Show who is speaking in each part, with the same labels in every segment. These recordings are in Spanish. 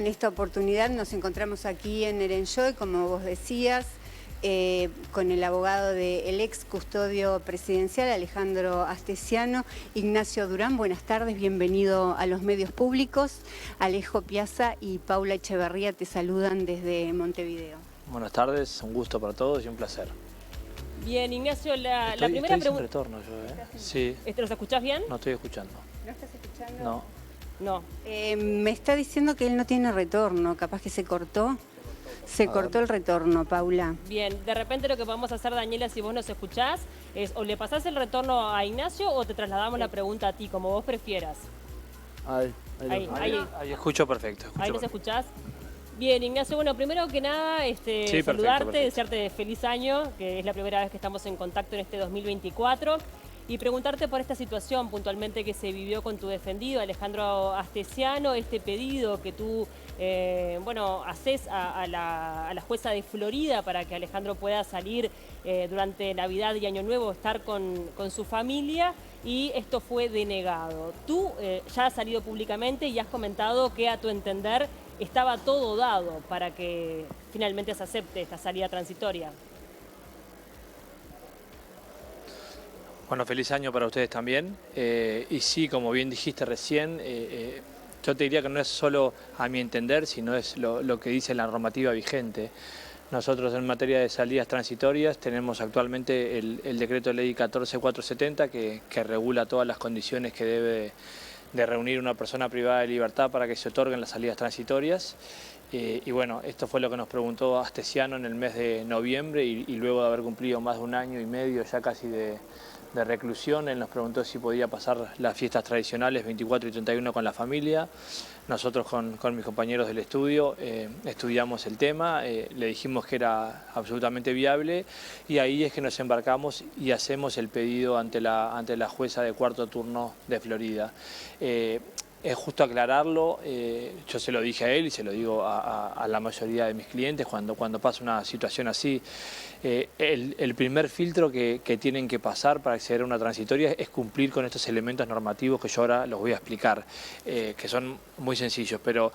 Speaker 1: En esta oportunidad nos encontramos aquí en Erenjoy, como vos decías, con el abogado del ex custodio presidencial, Alejandro Astesiano. Ignacio Durán, buenas tardes, bienvenido a los medios públicos. Alejo Piazza y Paula Echeverría te saludan desde Montevideo.
Speaker 2: Buenas tardes, un gusto para todos y un placer.
Speaker 3: Bien, Ignacio, la primera
Speaker 2: pregunta...
Speaker 3: pregunta...
Speaker 2: retorno yo, ¿eh? Sí.
Speaker 3: ¿Los escuchás bien?
Speaker 2: No estoy escuchando.
Speaker 1: ¿No estás escuchando?
Speaker 2: No.
Speaker 3: No.
Speaker 1: Me está diciendo que él no tiene retorno, capaz que se cortó. Se cortó el retorno, Paula.
Speaker 3: Bien, de repente lo que podemos hacer, Daniela, si vos nos escuchás, es o le pasás el retorno a Ignacio o te trasladamos la pregunta a ti, como vos prefieras.
Speaker 2: Ahí escucho perfecto.
Speaker 3: Ahí nos escuchás. Bien, Ignacio, bueno, primero que nada,
Speaker 2: sí,
Speaker 3: saludarte,
Speaker 2: perfecto.
Speaker 3: desearte feliz año, que es la primera vez que estamos en contacto en este 2024. Y preguntarte por esta situación puntualmente que se vivió con tu defendido, Alejandro Astesiano, este pedido que tú, haces a la jueza de Florida para que Alejandro pueda salir durante Navidad y Año Nuevo, estar con su familia, y esto fue denegado. Tú ya has salido públicamente y has comentado que a tu entender estaba todo dado para que finalmente se acepte esta salida transitoria.
Speaker 2: Bueno, feliz año para ustedes también. Y sí, como bien dijiste recién, yo te diría que no es solo a mi entender, sino es lo que dice la normativa vigente. Nosotros en materia de salidas transitorias tenemos actualmente el decreto de ley 14470 que regula todas las condiciones que debe de reunir una persona privada de libertad para que se otorguen las salidas transitorias. Y bueno, esto fue lo que nos preguntó Astesiano en el mes de noviembre y luego de haber cumplido más de 1 año y medio ya casi de reclusión, él nos preguntó si podía pasar las fiestas tradicionales 24 y 31 con la familia. Nosotros con mis compañeros del estudio estudiamos el tema, le dijimos que era absolutamente viable y ahí es que nos embarcamos y hacemos el pedido ante la jueza de cuarto turno de Florida. Es justo aclararlo, yo se lo dije a él y se lo digo a la mayoría de mis clientes cuando pasa una situación así. El primer filtro que tienen que pasar para acceder a una transitoria es cumplir con estos elementos normativos que yo ahora los voy a explicar, que son muy sencillos, pero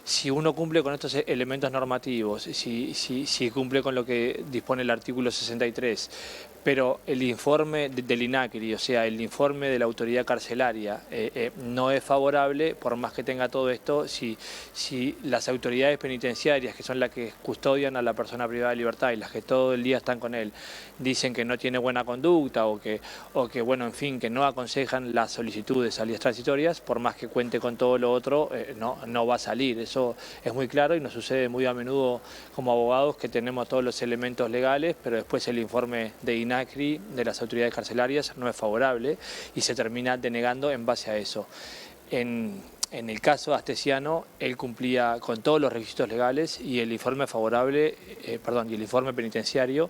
Speaker 2: si uno cumple con estos elementos normativos, si cumple con lo que dispone el artículo 63, pero el informe del INACRI, o sea, el informe de la autoridad carcelaria, no es favorable, por más que tenga todo esto, si las autoridades penitenciarias, que son las que custodian a la persona privada de libertad y las que todo el día están con él, dicen que no tiene buena conducta o que bueno, en fin, que no aconsejan la solicitud de salidas transitorias, por más que cuente con todo lo otro, no va a salir. Eso es muy claro y nos sucede muy a menudo como abogados que tenemos todos los elementos legales, pero después el informe de INACRI, de las autoridades carcelarias, no es favorable y se termina denegando en base a eso. En el caso de Astesiano, él cumplía con todos los requisitos legales y el informe favorable, y el informe penitenciario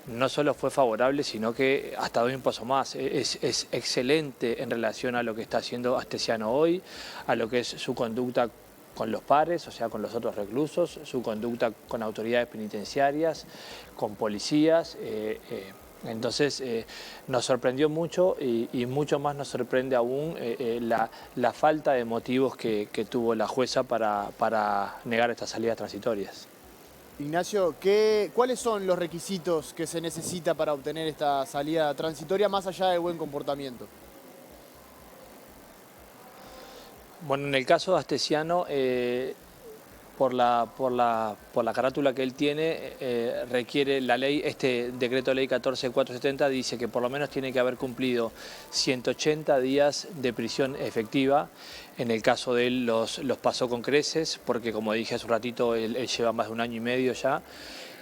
Speaker 2: no solo fue favorable, sino que hasta doy un paso más. Es excelente en relación a lo que está haciendo Astesiano hoy, a lo que es su conducta con los pares, o sea, con los otros reclusos, su conducta con autoridades penitenciarias, con policías. Entonces nos sorprendió mucho y mucho más nos sorprende aún la falta de motivos que tuvo la jueza para negar estas salidas transitorias.
Speaker 4: Ignacio, ¿cuáles son los requisitos que se necesita para obtener esta salida transitoria más allá del buen comportamiento?
Speaker 2: Bueno, en el caso de Astesiano, por la carátula que él tiene, requiere la ley, este decreto de ley 14470 dice que por lo menos tiene que haber cumplido 180 días de prisión efectiva. En el caso de él los pasó con creces, porque como dije hace un ratito, él lleva más de 1 año y medio ya.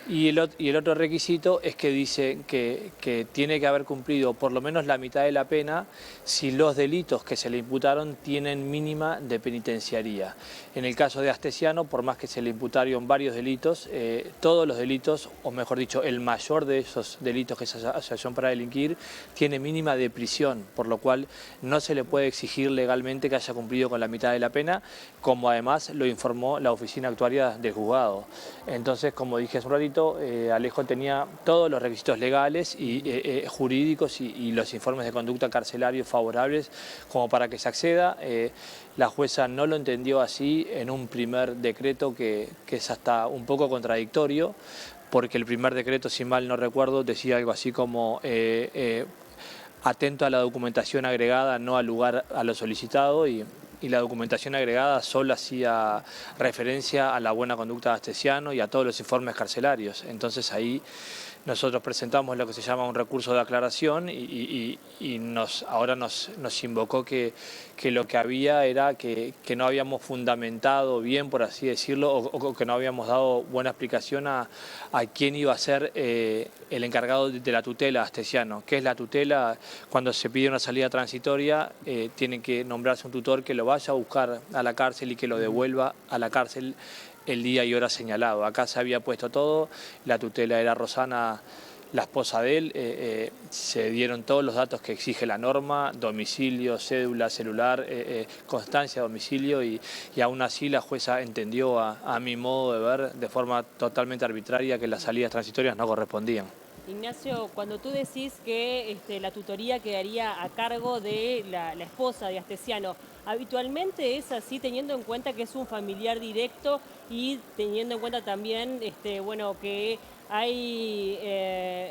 Speaker 2: Y el otro requisito es que dice que tiene que haber cumplido por lo menos la mitad de la pena si los delitos que se le imputaron tienen mínima de penitenciaría. En el caso de Astesiano, por más que se le imputaron varios delitos, todos los delitos, o mejor dicho, el mayor de esos delitos que es asociación para delinquir, tiene mínima de prisión, por lo cual no se le puede exigir legalmente que haya cumplido con la mitad de la pena, como además lo informó la oficina actuaria del juzgado. Entonces, como dije hace un ratito, momento Alejo tenía todos los requisitos legales y jurídicos y los informes de conducta carcelarios favorables como para que se acceda. La jueza no lo entendió así en un primer decreto que es hasta un poco contradictorio, porque el primer decreto, si mal no recuerdo, decía algo así como atento a la documentación agregada, no al lugar a lo solicitado, y la documentación agregada solo hacía referencia a la buena conducta de Astesiano y a todos los informes carcelarios. Entonces ahí nosotros presentamos lo que se llama un recurso de aclaración y ahora nos invocó que lo que había era que no habíamos fundamentado bien, por así decirlo, o que no habíamos dado buena explicación a quién iba a ser el encargado de la tutela Astesiano. ¿Qué es la tutela? Cuando se pide una salida transitoria, tiene que nombrarse un tutor que lo vaya a buscar a la cárcel y que lo devuelva a la cárcel el día y hora señalado. Acá se había puesto todo, la tutela era Rosana, la esposa de él, se dieron todos los datos que exige la norma, domicilio, cédula, celular, constancia de domicilio, y aún así la jueza entendió, a mi modo de ver, de forma totalmente arbitraria, que las salidas transitorias no correspondían.
Speaker 3: Ignacio, cuando tú decís que la tutoría quedaría a cargo de la esposa de Astesiano, ¿habitualmente es así, teniendo en cuenta que es un familiar directo y teniendo en cuenta también bueno, que hay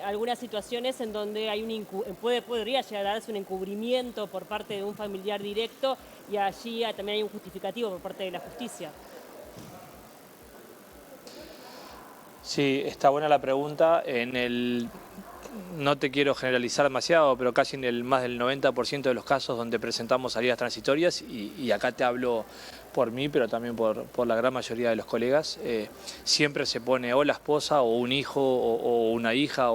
Speaker 3: algunas situaciones en donde hay podría llegar a darse un encubrimiento por parte de un familiar directo y allí también hay un justificativo por parte de la justicia?
Speaker 2: Sí, está buena la pregunta. No te quiero generalizar demasiado, pero casi en más del 90% de los casos donde presentamos salidas transitorias, y acá te hablo por mí, pero también por la gran mayoría de los colegas, siempre se pone o la esposa o un hijo o una hija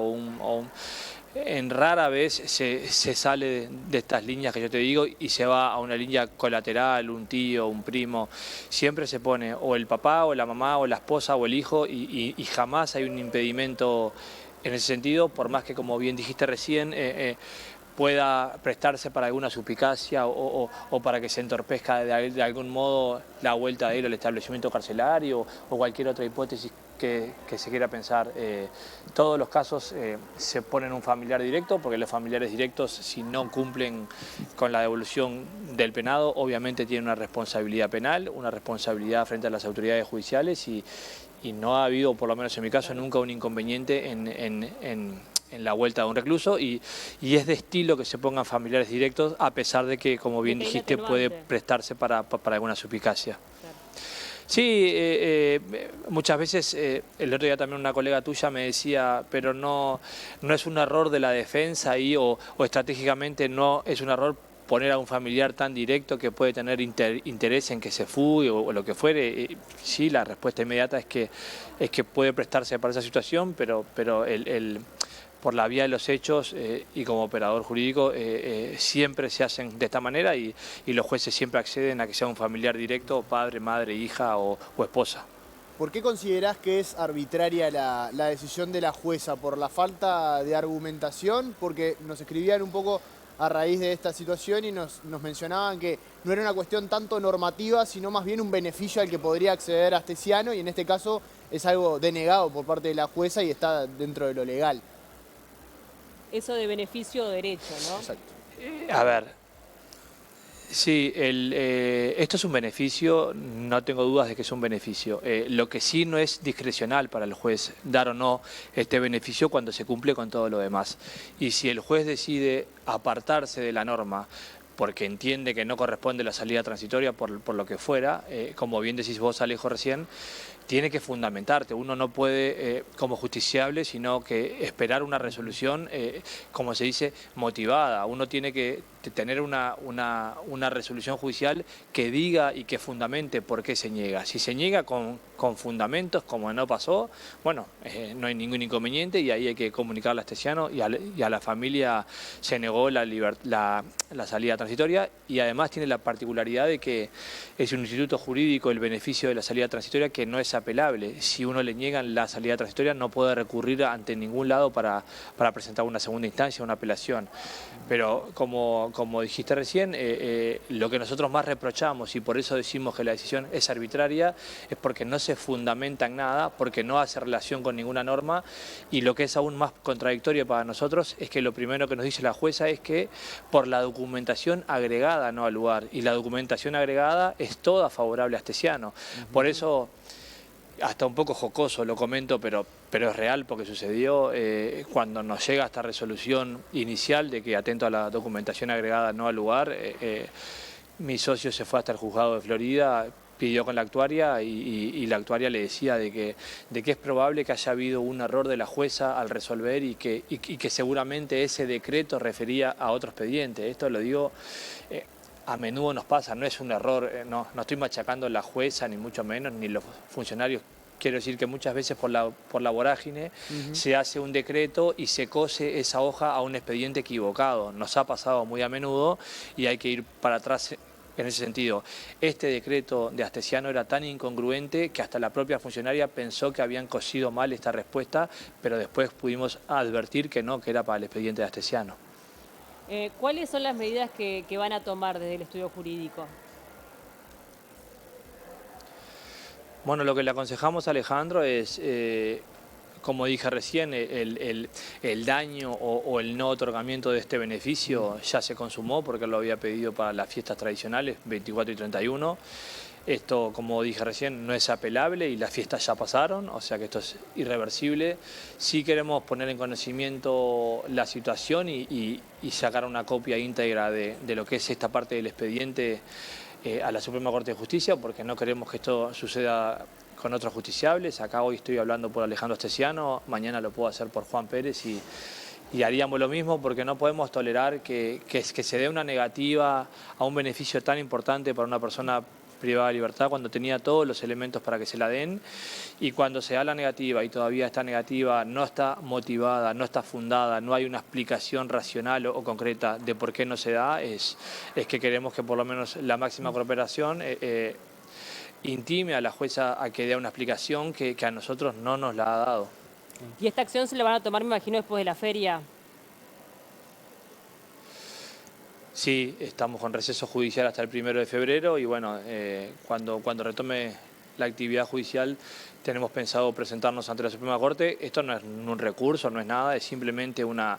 Speaker 2: en rara vez se sale de estas líneas que yo te digo y se va a una línea colateral, un tío, un primo. Siempre se pone o el papá o la mamá o la esposa o el hijo y jamás hay un impedimento en ese sentido, por más que, como bien dijiste recién, pueda prestarse para alguna suspicacia o para que se entorpezca de algún modo la vuelta de él al establecimiento carcelario o cualquier otra hipótesis que se quiera pensar. Todos los casos se ponen un familiar directo, porque los familiares directos, si no cumplen con la devolución del penado, obviamente tienen una responsabilidad penal, una responsabilidad frente a las autoridades judiciales, y no ha habido, por lo menos en mi caso, nunca un inconveniente en la vuelta de un recluso, y es de estilo que se pongan familiares directos, a pesar de que, como bien dijiste, puede prestarse para alguna suspicacia. Sí, muchas veces, el otro día también una colega tuya me decía, pero no es un error de la defensa ahí, o estratégicamente no es un error poner a un familiar tan directo que puede tener interés en que se fugue o lo que fuere. Sí, la respuesta inmediata es que puede prestarse para esa situación, pero por la vía de los hechos y como operador jurídico siempre se hacen de esta manera, y los jueces siempre acceden a que sea un familiar directo, padre, madre, hija o esposa.
Speaker 4: ¿Por qué considerás que es arbitraria la decisión de la jueza? ¿Por la falta de argumentación? Porque nos escribían un poco a raíz de esta situación y nos mencionaban que no era una cuestión tanto normativa, sino más bien un beneficio al que podría acceder Astesiano, y en este caso es algo denegado por parte de la jueza y está dentro de lo legal.
Speaker 3: Eso de beneficio o derecho, ¿no?
Speaker 4: Exacto.
Speaker 2: A ver, sí, esto es un beneficio, no tengo dudas de que es un beneficio. Lo que sí no es discrecional para el juez dar o no este beneficio cuando se cumple con todo lo demás. Y si el juez decide apartarse de la norma porque entiende que no corresponde la salida transitoria por lo que fuera, como bien decís vos, Alejo, recién, tiene que fundamentarte. Uno no puede, como justiciable, sino que esperar una resolución, como se dice, motivada. Uno tiene que tener una resolución judicial que diga y que fundamente por qué se niega. Si se niega con fundamentos, como no pasó, bueno, no hay ningún inconveniente, y ahí hay que comunicarle a Astesiano y a la familia se negó la salida transitoria, y además tiene la particularidad de que es un instituto jurídico, el beneficio de la salida transitoria, que no es apelable. Si uno le niegan la salida transitoria, no puede recurrir ante ningún lado para presentar una segunda instancia, una apelación. Pero como dijiste recién, lo que nosotros más reprochamos, y por eso decimos que la decisión es arbitraria, es porque no se fundamenta en nada, porque no hace relación con ninguna norma, y lo que es aún más contradictorio para nosotros es que lo primero que nos dice la jueza es que por la documentación agregada no al lugar, y la documentación agregada es toda favorable a Astesiano. Por eso, hasta un poco jocoso lo comento, pero es real porque sucedió, cuando nos llega esta resolución inicial de que atento a la documentación agregada no al lugar, mi socio se fue hasta el juzgado de Florida, pidió con la actuaria y la actuaria le decía de que es probable que haya habido un error de la jueza al resolver y que seguramente ese decreto refería a otro expediente. Esto lo digo, a menudo nos pasa, no es un error, no estoy machacando a la jueza ni mucho menos, ni los funcionarios. Quiero decir que muchas veces por la vorágine se hace un decreto y se cose esa hoja a un expediente equivocado. Nos ha pasado muy a menudo y hay que ir para atrás en ese sentido. Este decreto de Astesiano era tan incongruente que hasta la propia funcionaria pensó que habían cosido mal esta respuesta, pero después pudimos advertir que no, que era para el expediente de Astesiano.
Speaker 3: ¿Cuáles son las medidas que van a tomar desde el estudio jurídico?
Speaker 2: Bueno, lo que le aconsejamos a Alejandro es, como dije recién, el daño o el no otorgamiento de este beneficio ya se consumó porque lo había pedido para las fiestas tradicionales, 24 y 31. Esto, como dije recién, no es apelable y las fiestas ya pasaron, o sea que esto es irreversible. Sí queremos poner en conocimiento la situación y sacar una copia íntegra de lo que es esta parte del expediente a la Suprema Corte de Justicia, porque no queremos que esto suceda con otros justiciables. Acá hoy estoy hablando por Alejandro Astesiano, mañana lo puedo hacer por Juan Pérez y haríamos lo mismo porque no podemos tolerar que se dé una negativa a un beneficio tan importante para una persona privada de libertad cuando tenía todos los elementos para que se la den, y cuando se da la negativa y todavía esta negativa no está motivada, no está fundada, no hay una explicación racional o concreta de por qué no se da, es que queremos que por lo menos la máxima corporación intime a la jueza a que dé una explicación que a nosotros no nos la ha dado.
Speaker 3: ¿Y esta acción se la van a tomar, me imagino, después de la feria?
Speaker 2: Sí, estamos con receso judicial hasta el 1 de febrero y bueno, cuando retome la actividad judicial tenemos pensado presentarnos ante la Suprema Corte. Esto no es un recurso, no es nada, es simplemente una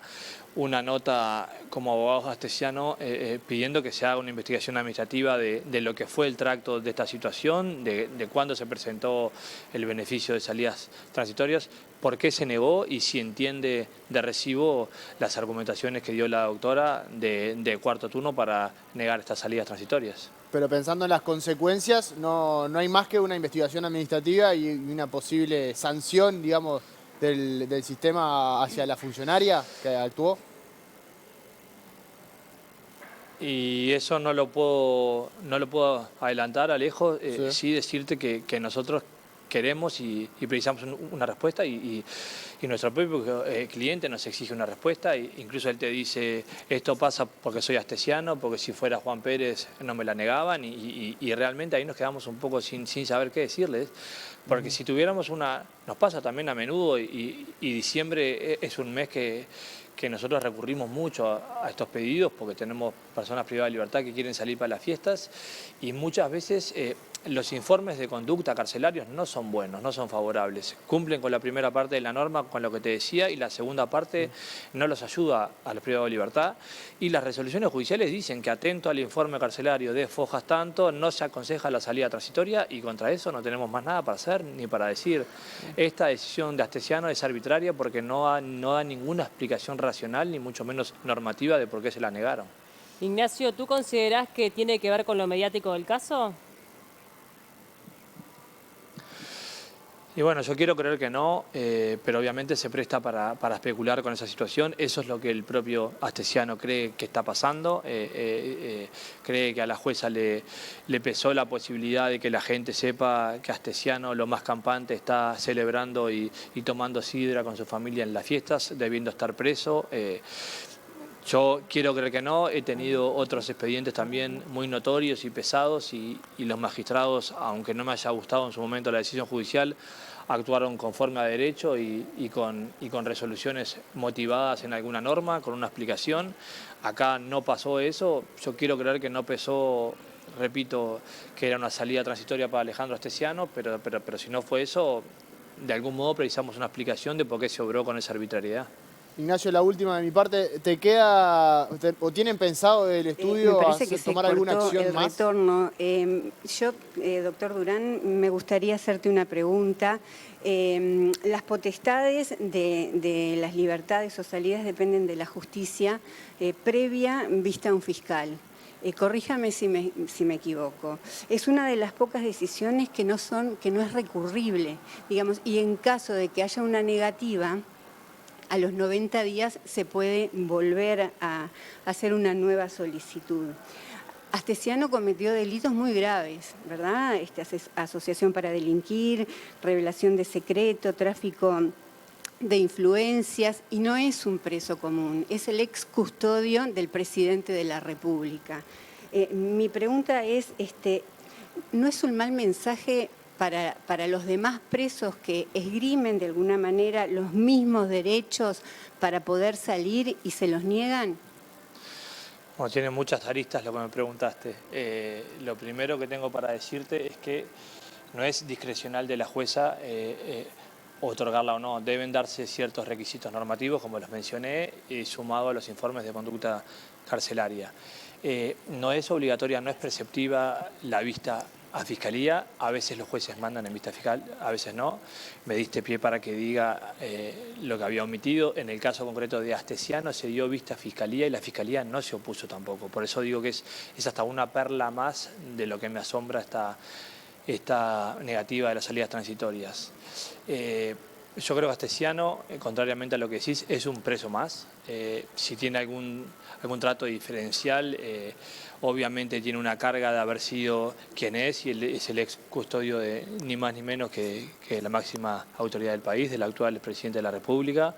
Speaker 2: nota como abogado astesiano pidiendo que se haga una investigación administrativa de lo que fue el tracto de esta situación, de cuándo se presentó el beneficio de salidas transitorias, por qué se negó y si entiende de recibo las argumentaciones que dio la doctora de cuarto turno para negar estas salidas transitorias.
Speaker 4: Pero pensando en las consecuencias, no hay más que una investigación administrativa y una posible sanción, digamos, del sistema hacia la funcionaria que actuó.
Speaker 2: Y eso no lo puedo adelantar, Alejo. Sí decirte que nosotros queremos y precisamos una respuesta y nuestro propio cliente nos exige una respuesta. Incluso él te dice, esto pasa porque soy astesiano, porque si fuera Juan Pérez no me la negaban y realmente ahí nos quedamos un poco sin saber qué decirles. Porque si tuviéramos nos pasa también a menudo y diciembre es un mes que nosotros recurrimos mucho a estos pedidos porque tenemos personas privadas de libertad que quieren salir para las fiestas y muchas veces los informes de conducta carcelarios no son buenos, no son favorables. Cumplen con la primera parte de la norma, con lo que te decía, y la segunda parte no los ayuda a los privados de libertad. Y las resoluciones judiciales dicen que atento al informe carcelario de Fojas tanto, no se aconseja la salida transitoria y contra eso no tenemos más nada para hacer ni para decir. Esta decisión de Astesiano es arbitraria porque no da ninguna explicación racional ni mucho menos normativa de por qué se la negaron.
Speaker 3: Ignacio, ¿tú considerás que tiene que ver con lo mediático del caso?
Speaker 2: Y bueno, yo quiero creer que no, pero obviamente se presta para especular con esa situación. Eso es lo que el propio Astesiano cree que está pasando. Cree que a la jueza le pesó la posibilidad de que la gente sepa que Astesiano, lo más campante, está celebrando y tomando sidra con su familia en las fiestas, debiendo estar preso. Yo quiero creer que no, he tenido otros expedientes también muy notorios y pesados y los magistrados, aunque no me haya gustado en su momento la decisión judicial, actuaron conforme a derecho y con resoluciones motivadas en alguna norma, con una explicación. Acá no pasó eso, yo quiero creer que no pesó, repito, que era una salida transitoria para Alejandro Astesiano, pero si no fue eso, de algún modo precisamos una explicación de por qué se obró con esa arbitrariedad.
Speaker 4: Ignacio, la última de mi parte, ¿te queda o tienen pensado del estudio
Speaker 1: me parece que
Speaker 4: tomar alguna acción
Speaker 1: el
Speaker 4: más?
Speaker 1: retorno. Yo, doctor Durán, me gustaría hacerte una pregunta. Las potestades de las libertades o salidas dependen de la justicia previa vista a un fiscal. Corríjame si me equivoco. Es una de las pocas decisiones que no es recurrible, digamos, y en caso de que haya una negativa, a los 90 días se puede volver a hacer una nueva solicitud. Astesiano cometió delitos muy graves, ¿verdad? Asociación para delinquir, revelación de secreto, tráfico de influencias, y no es un preso común, es el ex custodio del presidente de la República. Mi pregunta es, ¿no es un mal mensaje para los demás presos que esgrimen de alguna manera los mismos derechos para poder salir y se los niegan?
Speaker 2: Bueno, tiene muchas aristas lo que me preguntaste. Lo primero que tengo para decirte es que no es discrecional de la jueza otorgarla o no. Deben darse ciertos requisitos normativos, como los mencioné, sumado a los informes de conducta carcelaria. No es obligatoria, no es preceptiva la vista a Fiscalía. A veces los jueces mandan en vista fiscal, a veces no. Me diste pie para que diga lo que había omitido. En el caso concreto de Astesiano se dio vista a Fiscalía y la Fiscalía no se opuso tampoco. Por eso digo que es hasta una perla más de lo que me asombra esta negativa de las salidas transitorias. Yo creo que Astesiano, contrariamente a lo que decís, es un preso más. Si tiene algún trato diferencial, obviamente tiene una carga de haber sido quien es, y es el ex custodio de ni más ni menos que la máxima autoridad del país, del actual presidente de la República.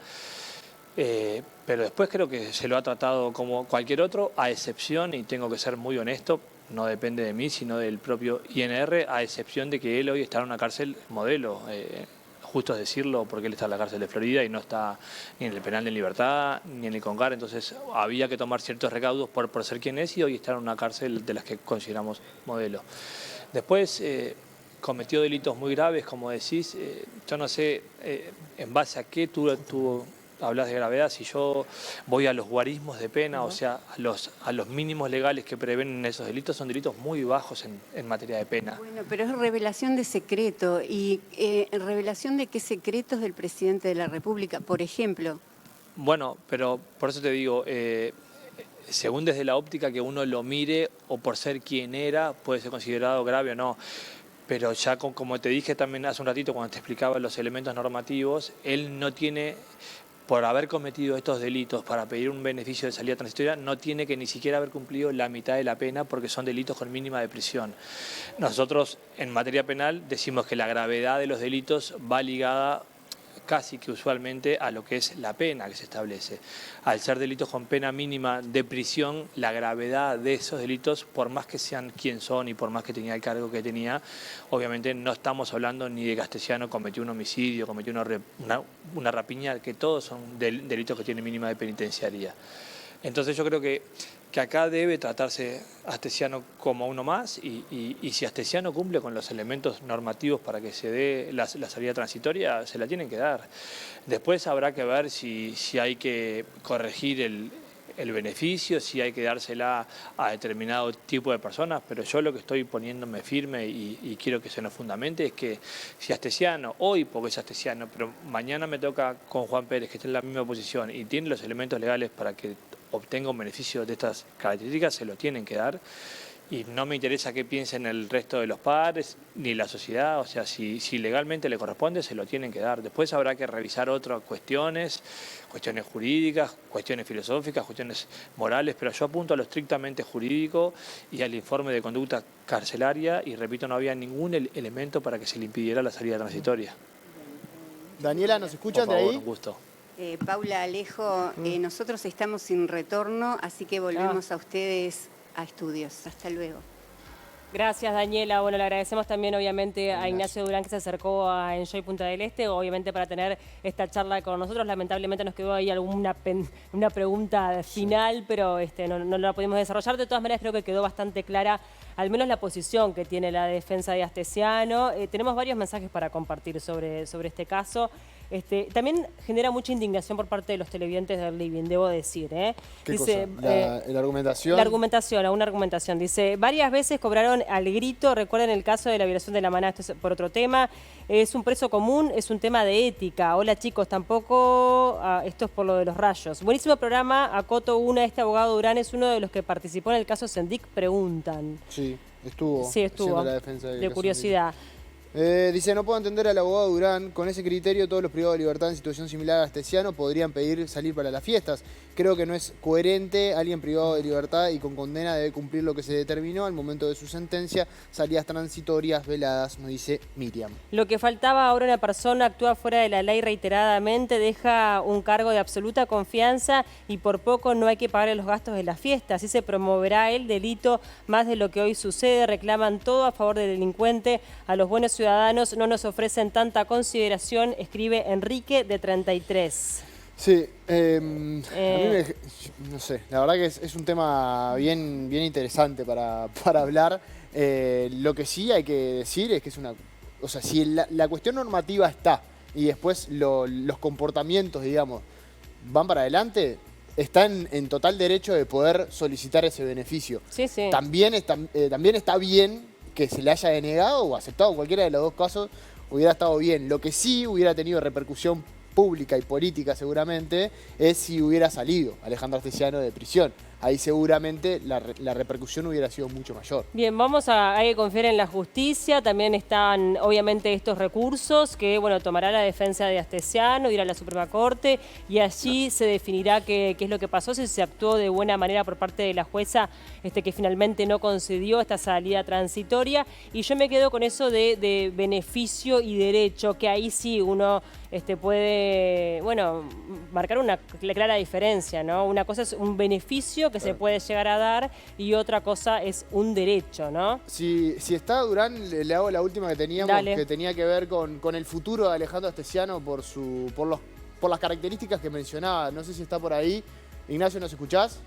Speaker 2: Pero después creo que se lo ha tratado como cualquier otro, a excepción, y tengo que ser muy honesto, no depende de mí, sino del propio INR, a excepción de que él hoy está en una cárcel modelo. Justo es decirlo, porque él está en la cárcel de Florida y no está ni en el penal de Libertad ni en el Congar, entonces había que tomar ciertos recaudos por ser quien es, y hoy está en una cárcel de las que consideramos modelo. Después cometió delitos muy graves, como decís. Yo no sé en base a qué tú hablas de gravedad. Si yo voy a los guarismos de pena, o sea, a los mínimos legales que prevén esos delitos, son delitos muy bajos en materia de pena.
Speaker 1: Bueno, pero es revelación de secreto. ¿Y revelación de qué secretos del presidente de la República, por ejemplo?
Speaker 2: Bueno, pero por eso te digo, según desde la óptica que uno lo mire, o por ser quien era, puede ser considerado grave o no. Pero ya como te dije también hace un ratito cuando te explicaba los elementos normativos, él no tiene, por haber cometido estos delitos para pedir un beneficio de salida transitoria, no tiene que ni siquiera haber cumplido la mitad de la pena, porque son delitos con mínima de prisión. Nosotros en materia penal decimos que la gravedad de los delitos va ligada casi que usualmente a lo que es la pena que se establece. Al ser delitos con pena mínima de prisión, la gravedad de esos delitos, por más que sean quien son y por más que tenía el cargo que tenía, obviamente no estamos hablando ni de que Astesiano cometió un homicidio, cometió una rapiña, que todos son delitos que tienen mínima de penitenciaría. Entonces yo creo que acá debe tratarse Astesiano como uno más, y si Astesiano cumple con los elementos normativos para que se dé la salida transitoria, se la tienen que dar. Después habrá que ver si hay que corregir el beneficio, si hay que dársela a determinado tipo de personas, pero yo lo que estoy poniéndome firme y quiero que se nos fundamente es que si Astesiano, hoy porque es Astesiano, pero mañana me toca con Juan Pérez, que está en la misma posición y tiene los elementos legales para que obtenga un beneficio de estas características, se lo tienen que dar. Y no me interesa qué piensen el resto de los padres ni la sociedad, o sea, si legalmente le corresponde, se lo tienen que dar. Después habrá que revisar otras cuestiones jurídicas, cuestiones filosóficas, cuestiones morales, pero yo apunto a lo estrictamente jurídico y al informe de conducta carcelaria, y repito, no había ningún elemento para que se le impidiera la salida transitoria.
Speaker 4: Daniela, ¿nos escuchan
Speaker 2: Por favor,
Speaker 4: de ahí?
Speaker 2: un gusto.
Speaker 1: Paula, Alejo, nosotros estamos sin retorno, así que volvemos a ustedes a estudios. Hasta luego.
Speaker 3: Gracias, Daniela. Bueno, le agradecemos también, obviamente, a Ignacio Durán, que se acercó a Enjoy Punta del Este, obviamente para tener esta charla con nosotros. Lamentablemente nos quedó ahí una pregunta final, pero no la pudimos desarrollar. De todas maneras, creo que quedó bastante clara, al menos la posición que tiene la defensa de Astesiano. Tenemos varios mensajes para compartir sobre este caso. También genera mucha indignación por parte de los televidentes del Living, debo decir.
Speaker 4: ¿Qué
Speaker 3: Dice,
Speaker 4: cosa? ¿La argumentación?
Speaker 3: La argumentación, una argumentación. Dice, varias veces cobraron al grito, recuerden el caso de la violación de la maná, esto es por otro tema. Es un preso común, es un tema de ética. Hola chicos, tampoco, esto es por lo de los rayos. Buenísimo programa, acoto una, este abogado Durán es uno de los que participó en el caso Sendik, preguntan.
Speaker 4: Sí, estuvo.
Speaker 3: Sí, estuvo,
Speaker 4: la defensa
Speaker 3: de curiosidad.
Speaker 4: Dice, no puedo entender al abogado Durán. Con ese criterio, todos los privados de libertad en situación similar a Astesiano podrían pedir salir para las fiestas. Creo que no es coherente. Alguien privado de libertad y con condena debe cumplir lo que se determinó al momento de su sentencia. Salidas transitorias, veladas, nos dice Miriam.
Speaker 3: Lo que faltaba ahora, una persona actúa fuera de la ley reiteradamente, deja un cargo de absoluta confianza y por poco no hay que pagar los gastos de las fiestas. Así se promoverá el delito más de lo que hoy sucede. Reclaman todo a favor del delincuente. A los buenos ciudadanos no nos ofrecen tanta consideración, escribe Enrique, de 33.
Speaker 4: Sí, a mí no sé, la verdad que es un tema bien interesante para hablar. Lo que sí hay que decir es que es una... O sea, si la cuestión normativa está y después los comportamientos, digamos, van para adelante, están en total derecho de poder solicitar ese beneficio.
Speaker 3: Sí, sí.
Speaker 4: También está bien que se le haya denegado o aceptado, cualquiera de los dos casos hubiera estado bien. Lo que sí hubiera tenido repercusión pública y política seguramente es si hubiera salido Alejandro Astesiano de prisión. Ahí seguramente la repercusión hubiera sido mucho mayor.
Speaker 3: Bien, hay que confiar en la justicia. También están, obviamente, estos recursos que, bueno, tomará la defensa de Astesiano, irá a la Suprema Corte y allí se definirá qué es lo que pasó, si se actuó de buena manera por parte de la jueza que finalmente no concedió esta salida transitoria. Y yo me quedo con eso de beneficio y derecho, que ahí sí uno puede, bueno, marcar una clara diferencia, ¿no? Una cosa es un beneficio que se puede llegar a dar y otra cosa es un derecho, ¿no?
Speaker 4: Si está Durán, le hago la última que teníamos,
Speaker 3: Dale.
Speaker 4: que tenía que ver con el futuro de Alejandro Astesiano por las características que mencionaba. No sé si está por ahí. Ignacio, ¿nos escuchás?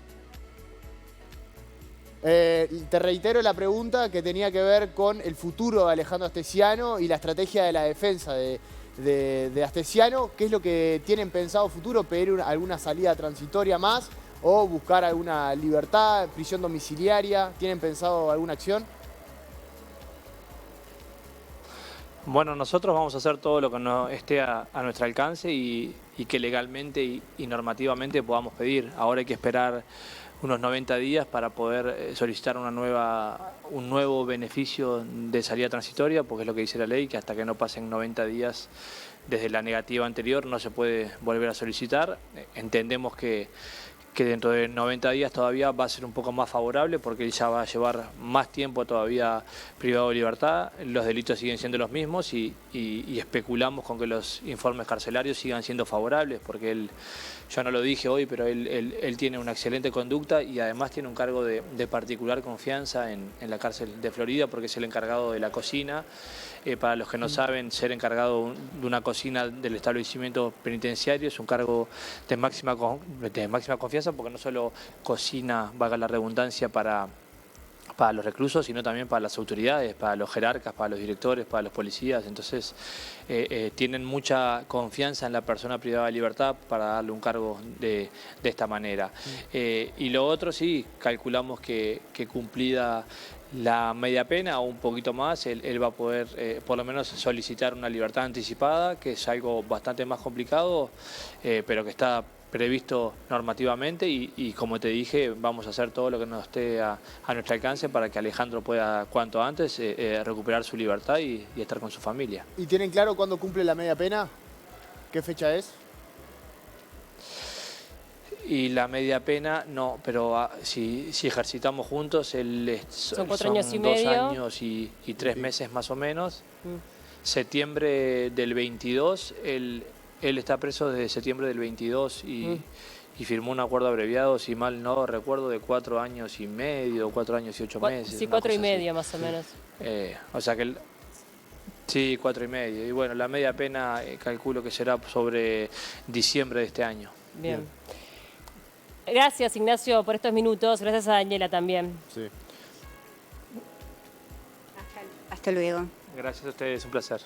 Speaker 4: Te reitero la pregunta que tenía que ver con el futuro de Alejandro Astesiano y la estrategia de la defensa de Astesiano. ¿Qué es lo que tienen pensado futuro? ¿Pedir alguna salida transitoria más o buscar alguna libertad, prisión domiciliaria? ¿Tienen pensado alguna acción?
Speaker 2: Bueno, nosotros vamos a hacer todo lo que no esté a nuestro alcance y que legalmente y normativamente podamos pedir. Ahora hay que esperar unos 90 días para poder solicitar un nuevo beneficio de salida transitoria, porque es lo que dice la ley, que hasta que no pasen 90 días desde la negativa anterior no se puede volver a solicitar. Entendemos que dentro de 90 días todavía va a ser un poco más favorable porque él ya va a llevar más tiempo todavía privado de libertad, los delitos siguen siendo los mismos y especulamos con que los informes carcelarios sigan siendo favorables porque él, yo no lo dije hoy, pero él tiene una excelente conducta y además tiene un cargo de particular confianza en la cárcel de Florida porque es el encargado de la cocina. Para los que no saben, ser encargado de una cocina del establecimiento penitenciario es un cargo de máxima confianza porque no solo cocina, valga la redundancia, para los reclusos, sino también para las autoridades, para los jerarcas, para los directores, para los policías. Entonces, tienen mucha confianza en la persona privada de libertad para darle un cargo de esta manera. Y lo otro, sí, calculamos que cumplida la media pena o un poquito más, él va a poder por lo menos solicitar una libertad anticipada, que es algo bastante más complicado, pero que está previsto normativamente y como te dije, vamos a hacer todo lo que nos esté a nuestro alcance para que Alejandro pueda cuanto antes recuperar su libertad y estar con su familia.
Speaker 4: ¿Y tienen claro cuándo cumple la media pena? ¿Qué fecha es?
Speaker 2: Y la media pena, no, pero si ejercitamos juntos,
Speaker 3: son 4 años y medio.
Speaker 2: 2 años y 3 meses más o menos. Septiembre del 22, él Él está preso desde septiembre del 22 y firmó un acuerdo abreviado, si mal no recuerdo, de 4 años y medio, 4 años y 8 meses.
Speaker 3: Sí, 4 y medio más o menos.
Speaker 2: O sea que... Sí, 4 y medio. Y bueno, la media pena calculo que será sobre diciembre de este año.
Speaker 3: Bien. Gracias, Ignacio, por estos minutos. Gracias a Daniela también.
Speaker 4: Sí.
Speaker 1: Hasta luego.
Speaker 2: Gracias a ustedes, un placer.